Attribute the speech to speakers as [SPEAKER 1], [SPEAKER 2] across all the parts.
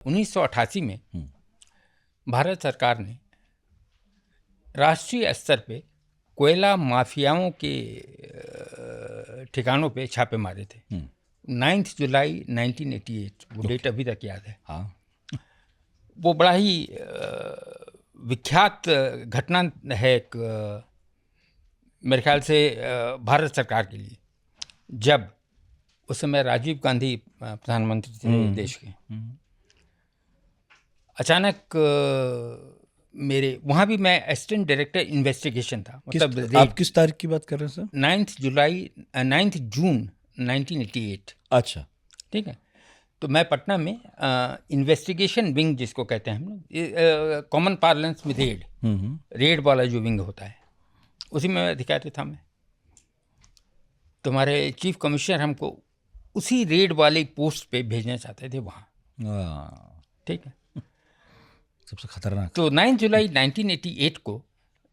[SPEAKER 1] 1988 में भारत सरकार ने राष्ट्रीय स्तर पे कोयला माफियाओं के ठिकानों पे छापे मारे थे। 9 जुलाई 1988 वो डेट अभी तक याद है।
[SPEAKER 2] हाँ,
[SPEAKER 1] वो बड़ा ही विख्यात घटना है एक, मेरे ख्याल से भारत सरकार के लिए, जब उस समय राजीव गांधी प्रधानमंत्री थे देश के। अचानक मेरे वहाँ भी मैं असिस्टेंट डायरेक्टर इन्वेस्टिगेशन था। मतलब
[SPEAKER 2] आप किस तारीख की बात कर रहे हैं सर?
[SPEAKER 1] 9 जून 1988।
[SPEAKER 2] अच्छा,
[SPEAKER 1] ठीक है। तो मैं पटना में इन्वेस्टिगेशन विंग जिसको कहते हैं हम लोग, कॉमन पार्लेंस में रेड वाला जो विंग होता है, उसी में अधिकारी था मैं। तुम्हारे चीफ कमिश्नर हमको उसी रेड वाले पोस्ट पे भेजना चाहते थे वहाँ। ठीक है।
[SPEAKER 2] सबसे खतरनाक।
[SPEAKER 1] तो 9 जुलाई 1988 को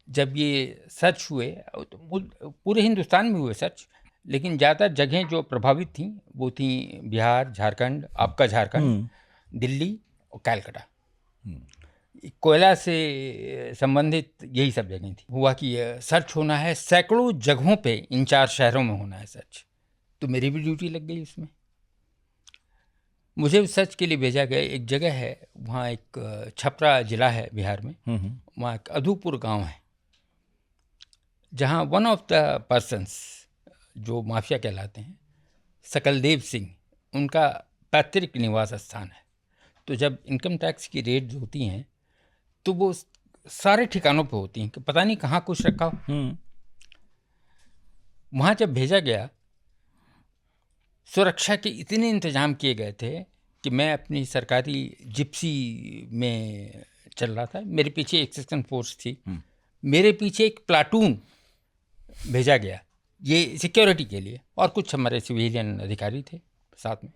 [SPEAKER 1] जब ये सर्च हुए, तो पूरे हिंदुस्तान में हुए सर्च, लेकिन ज़्यादा जगहें जो प्रभावित थीं वो थी बिहार, झारखंड, आपका झारखंड, दिल्ली और कलकत्ता। कोयला से संबंधित यही सब जगहें थी। हुआ कि सर्च होना है सैकड़ों जगहों पे, इन 4 शहरों में होना है सर्च। तो मेरी भी ड्यूटी लग गई उसमें। मुझे सर्च के लिए भेजा गया। एक जगह है वहाँ, एक छपरा जिला है बिहार में, वहाँ एक अधूपुर गांव है, जहाँ वन ऑफ द पर्सन्स जो माफिया कहलाते हैं, सकलदेव सिंह, उनका पैतृक निवास स्थान है। तो जब इनकम टैक्स की रेड होती हैं तो वो सारे ठिकानों पे होती हैं कि पता नहीं कहाँ कुछ रखा हो। वहाँ जब भेजा गया, सुरक्षा के इतने इंतजाम किए गए थे कि मैं अपनी सरकारी जिप्सी में चल रहा था। मेरे पीछे एक सेक्शन फोर्स थी, मेरे पीछे एक प्लाटून भेजा गया ये सिक्योरिटी के लिए, और कुछ हमारे सिविलियन अधिकारी थे साथ में।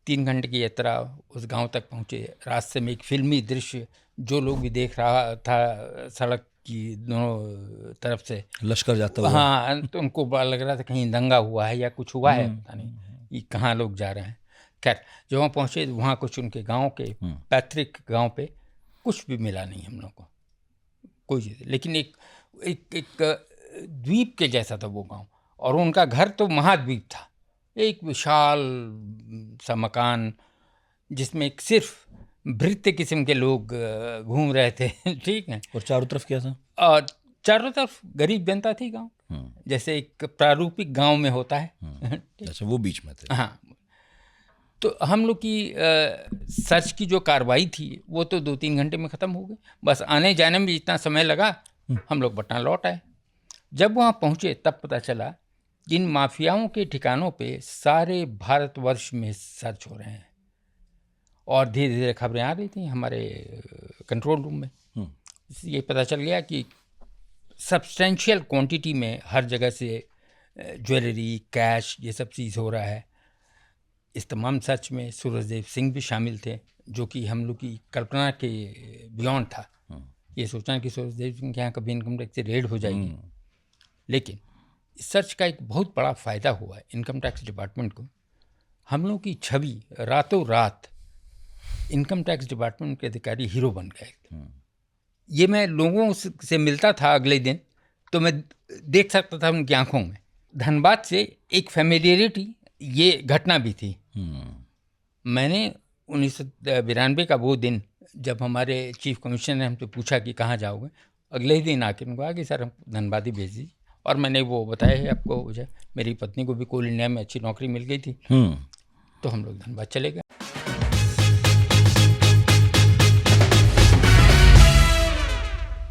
[SPEAKER 1] 3 घंटे की यात्रा, उस गांव तक पहुंचे। रास्ते में एक फिल्मी दृश्य, जो लोग भी देख रहा था सड़क की दोनों तरफ से
[SPEAKER 2] लश्कर जाता हुआ।
[SPEAKER 1] हाँ, तो उनको बड़ा लग रहा था कहीं दंगा हुआ है या कुछ हुआ है, पता नहीं ये कहाँ लोग जा रहे हैं। खैर, जब वहाँ पहुँचे, वहाँ कुछ उनके गांव के पैतृक गांव पे कुछ भी मिला नहीं हम लोग को, कोई चीज़। लेकिन एक द्वीप के जैसा था वो गांव, और उनका घर तो महाद्वीप था। एक विशाल सा मकान जिसमें एक सिर्फ भृत्य किस्म के लोग घूम रहे थे। ठीक है।
[SPEAKER 2] और चारों तरफ क्या था?
[SPEAKER 1] और चारों तरफ गरीब जनता थी गांव, जैसे एक प्रारूपिक गांव में होता है।
[SPEAKER 2] अच्छा, वो बीच में थे।
[SPEAKER 1] हाँ। तो हम लोग की सर्च की जो कार्रवाई थी वो तो 2-3 घंटे में ख़त्म हो गई। बस आने जाने में जितना समय लगा, हम लोग पटना लौट आए। जब वहाँ पहुँचे तब पता चला इन माफियाओं के ठिकानों पे सारे भारतवर्ष में सर्च हो रहे हैं, और धीरे धीरे खबरें आ रही थी हमारे कंट्रोल रूम में। ये पता चल गया कि सब्सटेंशियल क्वांटिटी में हर जगह से ज्वेलरी, कैश, ये सब चीज़ हो रहा है। इस तमाम सर्च में सूरजदेव सिंह भी शामिल थे, जो कि हम लोग की कल्पना के बियॉन्ड था। ये सोचना कि सूरजदेव सिंह के यहाँ कभी इनकम टैक्स से रेड हो जाएगी। लेकिन इस सर्च का एक बहुत बड़ा फ़ायदा हुआ है इनकम टैक्स डिपार्टमेंट को। हम लोग की छवि रातों रात इनकम टैक्स डिपार्टमेंट के अधिकारी हीरो बन गए। ये मैं लोगों से मिलता था अगले दिन, तो मैं देख सकता था उनकी आंखों में। धनबाद से एक फेमिलियरिटी ये घटना भी थी। मैंने 1992 का वो दिन, जब हमारे चीफ कमिश्नर ने हमसे पूछा कि कहाँ जाओगे, अगले ही दिन आके उनको कहा कि सर हम धनबाद ही भेज दीजिए। और मैंने वो बताया है आपको, मेरी पत्नी को भी कोल इंडिया में अच्छी नौकरी मिल गई थी, तो हम लोग धनबाद चले गए।